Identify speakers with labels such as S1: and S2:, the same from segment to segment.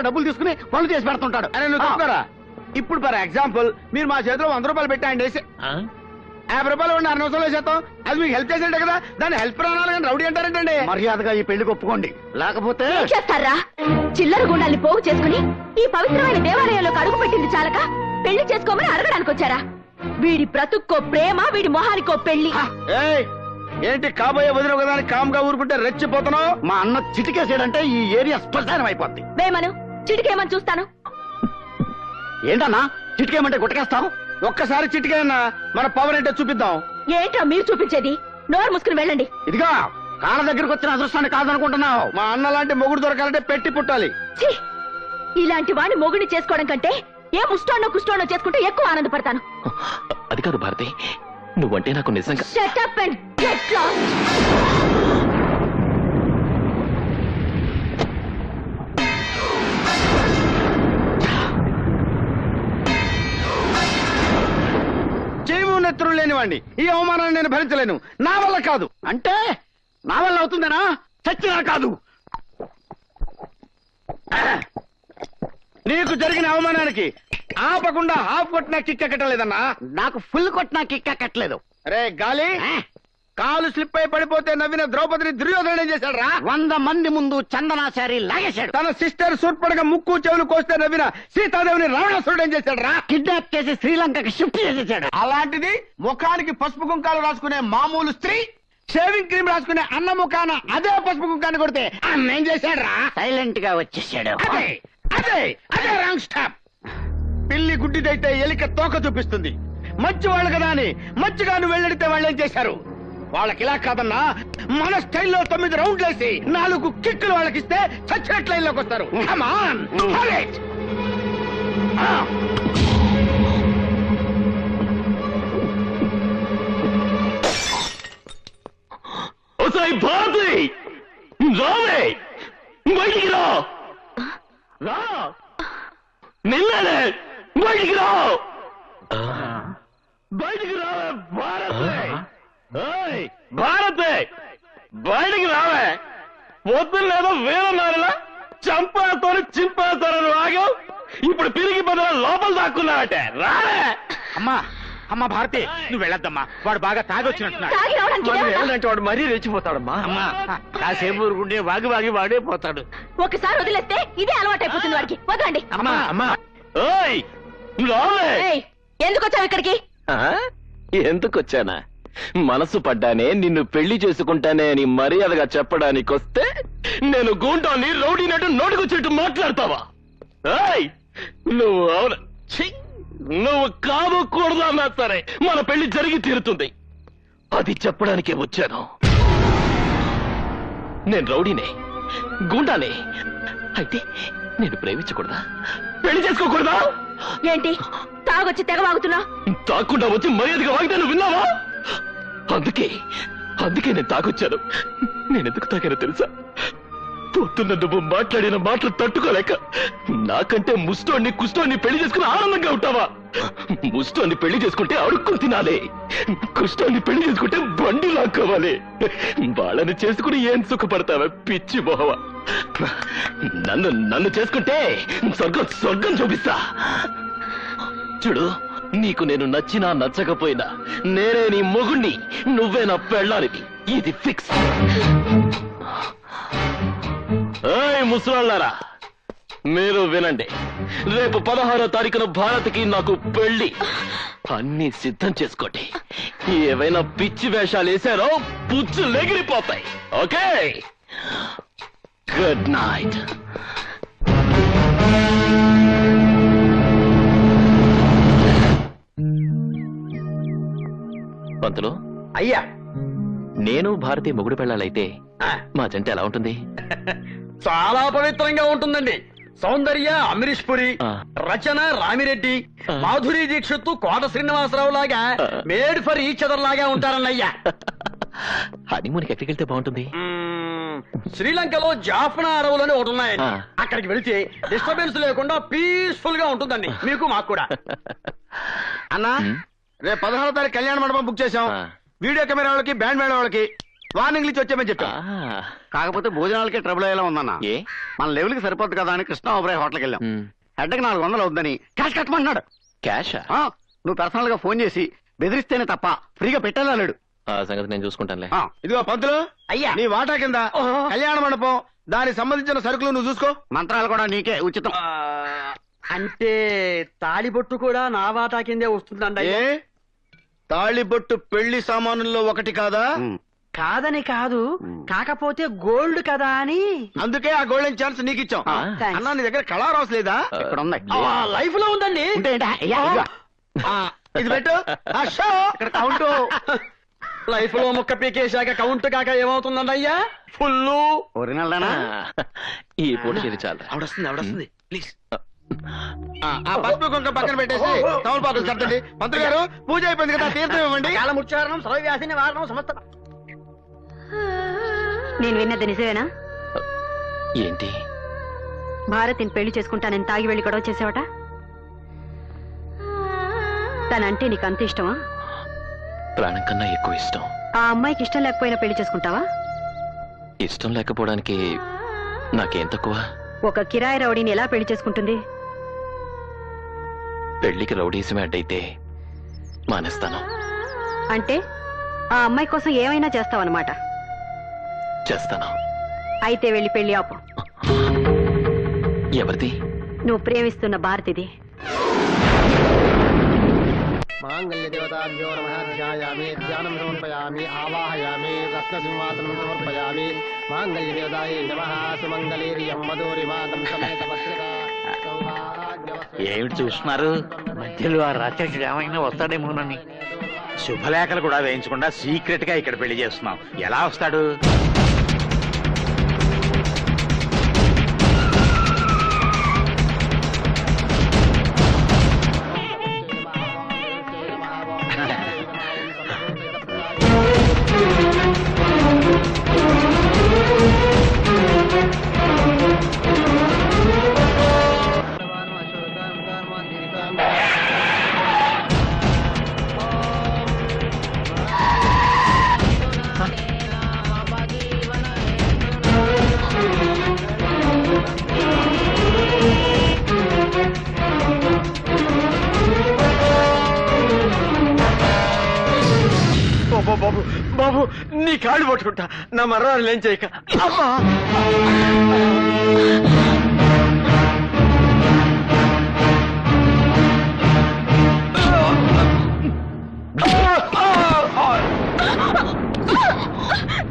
S1: డబ్బులు తీసుకుని పనులు చేసి పెడుతుంటాడు.
S2: అరే నువ్వు తప్పుకోరా. ఇప్పుడు ఫర్ ఎగ్జాంపుల్ మీరు మా చేతిలో 100 రూపాయలు పెట్టండి, 50 రూపాయలు ఉండి 6 నిమిషాలు చేస్తాం. అది మీకు హెల్ప్ చేసేట కదా, దాన్ని హెల్ప్ రావాలి కానీ రౌడీ అంటారేంటండి?
S1: మర్యాదగా ఈ పెళ్లికి ఒప్పుకోండి, లేకపోతే
S3: చేస్తారా? చిల్లర గుండాల్ని పోగు చేసుకుని ఈ పవిత్రమైన దేవాలయంలోకి అడుగు పెట్టింది చాలక పెళ్లి చేసుకోమని అడగడానికి వచ్చారా? వీడి బ్రతుక్కో ప్రేమ, వీడి మొహానికో పెళ్లి.
S2: ఏయ్, ఏంటి కాబోయే వదిన కదా కామ్గా ఊరుకుంటే రెచ్చిపోతున్నావు?
S1: మా అన్న చిటికేసాడంటే ఈ ఏరియా శ్మశానం అయిపోద్ది.
S3: వేమను చిటికేమని చూస్తాను.
S1: ఏంటన్నా చిటికేయమంటే గుట్టకేస్తావు?
S2: ఒక్కసారి చిటికైనా మన పవర్ ఏంటో చూపిద్దాం.
S3: ఏంట్రా మీరు చూపించేది? నోరు ముసుకుని వెళ్ళండి.
S1: ఇదిగా కాళ్ళ దగ్గరకు వచ్చిన అదృష్టాన్ని కాదనుకుంటున్నావు.
S2: మా అన్న లాంటి మొగుడు దొరకాలంటే పెట్టి పుట్టాలి.
S3: ఛీ! ఇలాంటి వాడిని మొగుడిని చేసుకోవడం కంటే ఏ ముస్టోనో కుస్టోనో చేసుకుంటే ఎక్కువ ఆనందపడతాను.
S4: అది కాదు భారతి, నువ్వంటే నాకు నిజంగా.
S3: Shut up and get lost.
S2: చెవు నెత్తురు లేనివాడిని ఈ అవమానాన్ని నేను భరించలేను. నా వల్ల కాదు.
S1: అంటే నా వల్ల అవుతుందనా? చచ్చినా కాదు.
S2: నీకు జరిగిన అవమానానికి ఆపకుండా హాఫ్ కొట్టినా కిక్క కట్టలేదన్నా.
S1: నాకు ఫుల్ కొట్టినా కిక్క కట్టలేదు.
S2: రే గాలి, కాలు స్లిప్ అయి పడిపోతే నవ్విన ద్రౌపదిని దుర్యోధనుడు ఏం చేశాడు రా?
S1: 100 మంది ముందు చందనాచారి లాగేశాడు.
S2: తన సిస్టర్ సూర్పడగ ముక్కు చెవులు కోస్తే నవ్విన సీతాదేవిని రావణాసురుడు ఏం చేశాడు రా?
S1: కిడ్నాప్ చేసి శ్రీలంకకి షిఫ్ట్ చేసేసాడు.
S2: అలాంటిది ముఖానికి పసుపు కుంకాలు రాసుకునే మామూలు స్త్రీ షేవింగ్ క్రీమ్ రాసుకునే అన్న ముఖాన అదే పసుపు కుంకాన్ని కొడితే అన్న ఏం చేశాడు రా?
S1: సైలెంట్ గా వచ్చేసాడు.
S2: అదే అదే అదే రాంగ్ స్టాప్. పిల్లి గుడ్డిదైతే ఎలిక తోక చూపిస్తుంది. మంచి వాళ్ళు కదా అని మంచిగా నువ్వు వెళ్ళడితే వాళ్ళు ఏం చేశారు? వాళ్ళకి ఇలా కాదన్నా, మన స్టైల్లో 9 రౌండ్లు వేసి 4 కిక్కులు వాళ్ళకిస్తే చచ్చినట్టు లైన్లోకి వస్తారు. Come on, hold it.
S4: Bharati రావే, బయటికి రా. రా, నిన్ననే బయటికి రా. బయటికి రావే భారతి. భారతి బయటికి రావే. పొద్దున్న లేదో వేరన్నారులా చంపేస్తాను చింపేస్తారని వాగావు, ఇప్పుడు పిరిగి బదులు లోపల దాక్కున్నావటే. రావే.
S2: అమ్మా అమ్మా భారతి, నువ్వు వెళ్ళొద్దమ్మా. వాడు బాగా తాగి వచ్చినట్టున్నాడు.
S3: తాగి రావడానికి
S4: మనం
S3: ఏమన్నా?
S4: వెళ్ళాలంటే వాడు మరీ రెచ్చిపోతాడమ్మా.
S2: అమ్మా కాసేపు ఊరుకుంటే వాగి వాగి వాడే పోతాడు.
S3: ఒకసారి వదిలేస్తే ఇదే అలవాటైపోతుంది వాడికి. వదలండి.
S2: అమ్మా అమ్మా
S4: ఓయ్ రావే.
S3: ఏయ్, ఎందుకు వచ్చావు ఇక్కడికి?
S4: ఎందుకొచ్చానా? మనసు పడ్డానే నిన్ను పెళ్లి చేసుకుంటానే అని మర్యాదగా చెప్పడానికి వస్తే నేను గూంటాన్ని రౌడీనట్టు నోటికొచ్చినట్టు మాట్లాడతావా? ఏయ్, నువ్వు అవును ఛీ, నువ్వు కాదు కూడదు అన్నా సరే మన పెళ్లి జరిగి తీరుతుంది. అది చెప్పడానికే వచ్చాను. నేను రౌడీనే, గూండానే. అయితే నేను ప్రేమించకూడదా? పెళ్లి చేసుకోకూడదా?
S3: ఏంటి తాగొచ్చి తెగ వాగుతున్నా?
S4: తాకుండా వచ్చి మర్యాదగా వాగితే నువ్వు విన్నావా? అందుకే నేను తాగొచ్చాను. నేనెందుకు తాగానో తెలుసా? పొద్దున్న నువ్వు మాట్లాడిన మాటలు తట్టుకోలేక నాకంటే ముస్టోన్ని కుష్టోన్ని పెళ్లి చేసుకుని ఆనందంగా ఉంటావా? ముస్టోన్ని పెళ్లి చేసుకుంటే అడుక్కుని తినాలి, కుష్టోన్ని పెళ్లి చేసుకుంటే బండి లాక్కోవాలి. వాళ్ళని చేసుకుని ఏం సుఖపడతావా పిచ్చి మొహవ? నన్ను చేసుకుంటే స్వర్గం చూపిస్తా. చూడు, నీకు నేను నచ్చినా నచ్చకపోయినా నేనే నీ మొగుణ్ణి, నువ్వే నా పెళ్ళానికి. ఇది ఫిక్స్. ఏయ్ ముసలాళ్ళారా, మీరు వినండి. రేపు 16వ తారీఖున భారత్కి నాకు పెళ్లి. అన్ని సిద్ధం చేసుకోండి. ఏవైనా పిచ్చి వేషాలు వేశారో పుచ్చు లెగిరిపోతాయి. Okay, good night. పంతులు
S2: అయ్యా,
S4: నేను భారతి మొగుడు పెళ్ళాలైతే మా జంట ఎలా ఉంటుంది?
S2: చాలా పవిత్రంగా ఉంటుందండి. సౌందర్య అమరీష్ పురి, రచన రామిరెడ్డి, మాధురి దీక్షిత్, కోట శ్రీనివాసరావు లాగా మేడ్ ఫర్ ఈచ్ అదర్ లాగా ఉంటారన్నయ్యా.
S4: హనీమూన్కి ఎక్కడికి వెళ్తే బాగుంటుంది?
S2: శ్రీలంకలో జాఫ్నా అడవులని ఒకటి ఉన్నాయండి. అక్కడికి వెళ్తే డిస్టర్బెన్స్ లేకుండా పీస్ఫుల్ గా ఉంటుందండి. మీకు మాకు కూడా. అన్నా, రేపు 16వ తారీఖు కళ్యాణ మండపం బుక్ చేశాం. వీడియో కెమెరా వాళ్ళకి, బ్యాండ్ మేళ వాళ్ళకి వార్నింగ్ ఇచ్చి వచ్చామని చెప్పా.
S1: కాకపోతే భోజనాలకే ట్రబుల్ అయ్యేలా ఉందన్న.
S4: ఏ
S1: మన లెవెల్ కి సరిపోద్ది కదా అని కృష్ణ ఓబరాయ్ హోటల్కి వెళ్ళాం. హెడ్కి 400 అవుద్దని క్యాష్ కట్టమంటున్నాడు.
S4: క్యాషా?
S1: నువ్వు పర్సనల్ గా ఫోన్ చేసి బెదిరిస్తేనే తప్ప ఫ్రీగా పెట్టాలన్నాడు.
S4: ఆ సంగతి నేను చూసుకుంటానులే.
S2: ఇదిగో పంతులు, అయ్యా నీ వాటా కింద కళ్యాణ మండపం దానికి సంబంధించిన సరుకులు నువ్వు చూసుకో.
S1: మంత్రాలు కూడా నీకే ఉచితం.
S5: అంటే తాళిబొట్టు కూడా నా వాటా కిందే వస్తుందండి.
S2: ఏ తాళిబొట్టు పెళ్లి సామానుల్లో ఒకటి కాదా?
S5: కాదని కాదు, కాకపోతే గోల్డ్ కదా అని.
S2: అందుకే ఆ గోల్డెన్ ఛాన్స్ నీకు ఇచ్చాం.
S5: థాంక్స్.
S2: అన్నా నీ దగ్గర కళారాస్ లేదా?
S1: ఇక్కడ ఉంది.
S5: లైఫ్ లో ఉందండి.
S1: ఉంటే ఏంటా? అయ్యా, ఇదిగో.
S2: ఇది పెట్టు. ఆ షో
S1: ఇక్కడ కౌంటు.
S5: లైఫ్ లో ముక్క పీకేశాక కౌంట్ కాక ఏమవుతుందండి అయ్యా?
S2: ఫుల్లు.
S1: ఒరిజినల్దేనా?
S4: ఈ పూట ఇది చాలు.
S2: ఆవిడొస్తుంది ప్లీజ్. ఆ పసుపు కుంకుమ పక్కన పెట్టేసి తమలపాకులు సర్దండి. మంత్రి గారు పూజ అయిపోయింది కదా, తీర్థం ఇవ్వండి.
S5: కాలముచ్చారణం సర్వవ్యాధిని వారణం సమస్త.
S3: నేను విన్నది నిజమేనా?
S4: ఏంటి?
S3: భారతిని పెళ్లి చేసుకుంటానని తాగి వెళ్లి గొడవ చేసావట. తనంటే నీకు అంత ఇష్టమా?
S4: ప్రాణం కన్నా ఎక్కువ ఇష్టం.
S3: ఆ అమ్మాయికి ఇష్టం లేకపోయినా పెళ్లి చేసుకుంటావా?
S4: ఇష్టం లేకపోవడానికి నాకేం తక్కువ?
S3: ఒక కిరాయి రౌడీని ఎలా పెళ్లి చేసుకుంటుంది?
S4: పెళ్లికి రౌడీసమే అడ్డైతే మానేస్తాను.
S3: అంటే ఆ అమ్మాయి కోసం ఏమైనా చేస్తావన్నమాట.
S4: చేస్తాను.
S3: అయితే వెళ్ళి పెళ్లి ఆపు.
S4: ఎవరిది?
S3: నువ్వు ప్రేమిస్తున్న భారతిది.
S5: మాంగళ్య దేవతాభ్యో నమః. ధ్యాయామి, ధ్యానం సమర్పయామి, ఆవాహయామి, రత్నసింహాసనం సమర్పయామి. మాంగళ్య దేవతాయే నమః. సుమంగళీర్యం మధురిమాతం సమేత భద్రతా సౌభాగ్యవస్తే.
S1: ఏమిటి చూస్తున్నారు? మధ్యలో ఆ రాత్రికి ఏమైనా వస్తాడేమోనని శుభలేఖలు కూడా వేయించకుండా సీక్రెట్ గా ఇక్కడ పెళ్లి చేస్తున్నాం. ఎలా వస్తాడు?
S5: బాబు బాబు, నీ కాళ్ళు పట్టుకుంటా, నా మర్రాలు ఏం చేయక. అమ్మా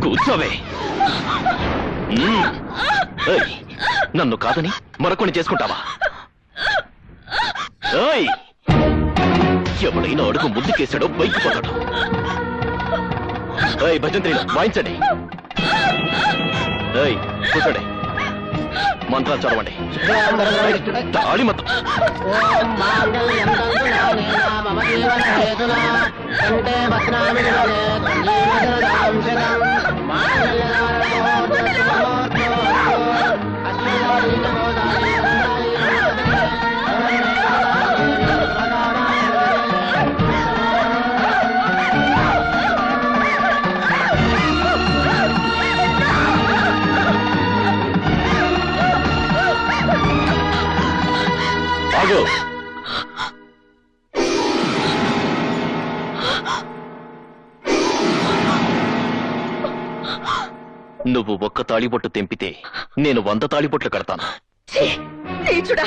S4: కూర్చోవే. ఏయ్, నన్ను కాదని మరొకని చేసుకుంటావా? ఏయ్, ఎవడైనా అడుగు ముందుకేసాడో బైక్ పోతాడు. ఏయ్ భజంత్రి వాయించండి. ఏయ్ కూర్చోండి. మంత్రాలు చదవండి. తాళి మొత్తం. ఆగు. నువ్వు ఒక్క తాళిబొట్టు తెంపితే నేను 100 తాళిబొట్లు కడతాను.
S3: నీచుడా,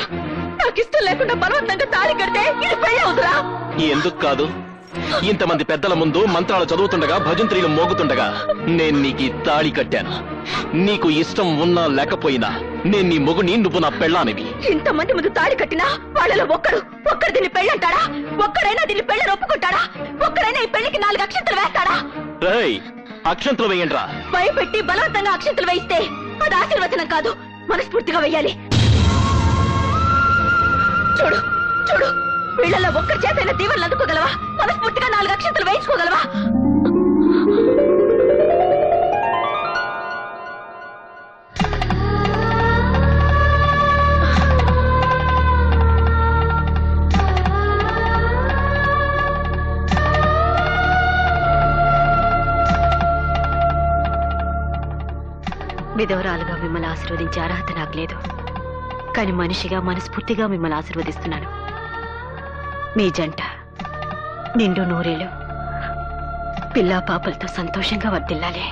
S3: నాకు ఇష్టం లేకుండా బలవంతంగా తాళి కడితే ఇది పెళ్లి అవుతురా?
S4: ఎందుకు కాదు? ఇంతమంది పెద్దల ముందు మంత్రాలు చదువుతుండగా, భజంత్రీలు మోగుతుండగా నేను నీకు ఈ తాళి కట్టాను. నీకు ఇష్టం ఉన్నా లేకపోయినా నేను నీ మొగుని, నువ్వు నా పెళ్ళానివి.
S3: ఇంతమంది ముందు తాళి కట్టినా వాళ్ళలో ఒక్కడు దీన్ని పెళ్ళంటాడా? ఒక్కడైనా దీన్ని పెళ్ళని ఒప్పుకుంటాడా? ఒక్కడైనా ఈ పెళ్లికి 4 అక్షంతలు వేస్తాడా?
S4: రేయ్, అక్షంతలు వేయండిరా.
S3: భయపెట్టి బలవంతంగా అక్షంతలు వేయిస్తే అది ఆశీర్వచనం కాదు, మనస్ఫూర్తిగా వెయ్యాలి. చూడు చూడు, వీళ్ళలో ఒక్కరి చేతైనా దీవెనలు అందుకోగలవా? మనస్ఫూర్తిగా 4 అక్షంతలు వేయించుకోగలవా? విధవరాలుగా మిమ్మల్ని ఆశీర్వదించే అర్హత నాకు లేదు, కానీ మనిషిగా మనస్ఫూర్తిగా మిమ్మల్ని ఆశీర్వదిస్తున్నాను. మీ జంట నిండు నూరేళ్ళు పిల్లా పాపలతో సంతోషంగా వర్ధిల్లాలి.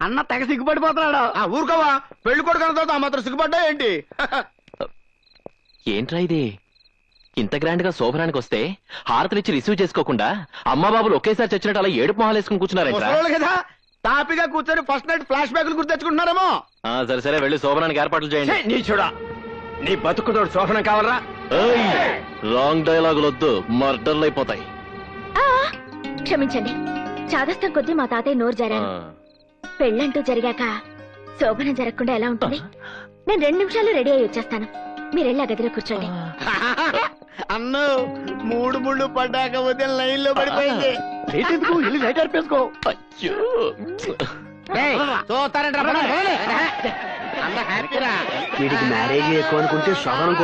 S2: అన్న తెగ సిగ్గుపడిపోతున్నాడు. ఊరుకోవా, పెళ్లి కొడుకు తర్వాత ఆ మాత్రం సిగ్గుపడ్డా ఏంటి?
S4: ఏంట్రా ఇది? ఇంత గ్రాండ్ గా శోభనానికి వస్తే హారతలిచ్చి రిసీవ్ చేసుకోకుండా అమ్మా బాబులు ఒకేసారి చచ్చినట్టు అలా ఏడుపు మొహాలు వేసుకుని కూర్చున్నారేంట్రా?
S2: ముసలోళ్ళు కదా, తాపిగా కూర్చొని ఫస్ట్ నైట్ ఫ్లాష్ బ్యాక్లు గుర్తు తెచ్చుకుంటున్నారేమో.
S4: సరే సరే, వెళ్ళి శోభనానికి ఏర్పాట్లు చేయండి.
S5: నీ చూడా, నీ బతుకుతోడు శోభనం కావాలరా?
S4: రాంగ్ డైలాగులు వద్దు, మర్డర్లు అయిపోతాయి.
S3: క్షమించండి, చాదస్తం కొద్దీ మా తాతయ్య నోరు జారారు. పెళ్ళంటూ జరిగాక శోభనం జరగకుండా ఎలా ఉంటుంది? నేను 2 నిమిషాలు రెడీ అయ్యి వచ్చేస్తాను. మీరెళ్ళి ఆ గదిలో కూర్చోండి.
S2: అన్ను 3 ముళ్ళు పడ్డాక ఉదయం లైన్ లో పడిపోయింది. లైట్ అర్పేసుకో.
S4: అయ్యో,
S2: చూస్తారంటే
S5: వీడికి మ్యారేజ్ ఎక్కువ అనుకుంటే శోభనం